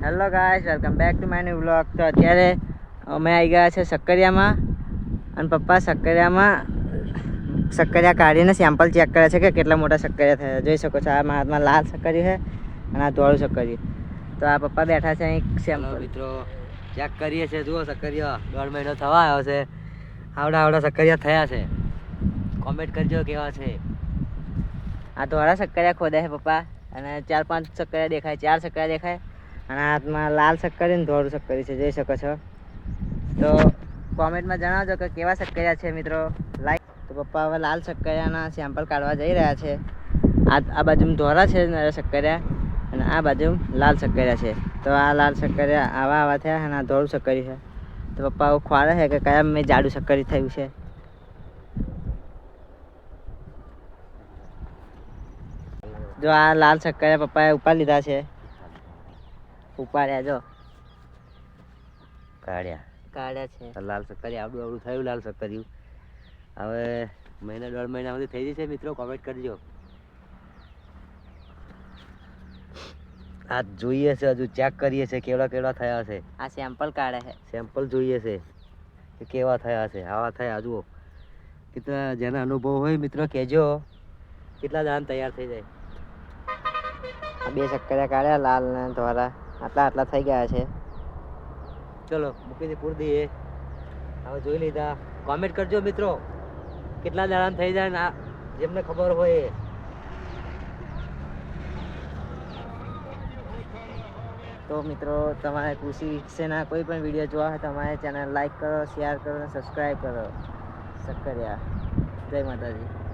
Hello guys, welcome back to my new vlog. તો અત્યારે અમે આવી ગયા છે સક્કરિયામાં અને પપ્પા સક્કરિયા કાઢીને સેમ્પલ ચેક કરે છે કે કેટલા મોટા સક્કરિયા થયા. જોઈ શકો છો, આ હાથમાં લાલ સક્કરિયું છે અને આ ધોળું સક્કરિયું. તો આ પપ્પા બેઠા છે અહીં સેમ્પલ મિત્રો ચેક કરીએ છીએ. જુઓ સક્કરિયા 1.5 મહિનો થવા આવ્યો છે. આવડા સક્કરિયા થયા છે. કોમેન્ટ કરજો કેવા છે. આ ધોળા સક્કરિયા ખોદે છે પપ્પા અને 4-5 સક્કરિયા દેખાય, 4 સક્કરિયા દેખાય અને હાથમાં લાલ સક્કરી ને ધોળું સક્કરી છે. જોઈ શકો છો. તો કોમેન્ટમાં જણાવજો કે કેવા સક્કરિયા છે મિત્રો. લાઈક. તો પપ્પા હવે લાલ સક્કરિયાના સેમ્પલ કાઢવા જઈ રહ્યા છે. આ બાજુ ધોળા છે સક્કરિયા અને આ બાજુ લાલ સક્કરિયા છે. તો આ લાલ સક્કરિયા આવા થયા અને આ ધોળું સક્કરી છે. તો પપ્પા ખોળે છે કે કયા મેં જાડું સક્કરી થયું છે. જો આ લાલ સક્કરિયા પપ્પાએ ઉપાડી લીધા છે. ઉપાડ્યા જો કાઢ્યા છે. લાલ સક્કરિયા આવડું થયું. લાલ સક્કરિયું હવે 1.5 મહિના સુધી થઈ જશે મિત્રો. કોમેન્ટ કરજો. આ જોઈએ છે, હજુ ચેક કરીએ છે કેવડા થયા છે. આ સેમ્પલ કાઢે છે. સેમ્પલ જોઈએ છે કે કેવા થયા છે. આવા થયા જુઓ. કેટલા જેના અનુભવ હોય મિત્રો કહેજો કેટલા દાન તૈયાર થઈ જાય. આ 2 સક્કરિયા કાઢ્યા, લાલ ને ધોળા. આટલા થઈ ગયા છે. ચલો મૂકી પૂરી દઈએ. હવે જોઈ લીધા. કોમેન્ટ કરજો મિત્રો કેટલા દાડા થઈ જાય ને જેમને ખબર હોય. તો મિત્રો તમારે કૃષિ વિશેના કોઈ પણ વિડીયો જોવા હોય તો અમારી ચેનલ લાઈક કરો, શેર કરો અને સબસ્ક્રાઈબ કરો. સક્કરિયા. જય માતાજી.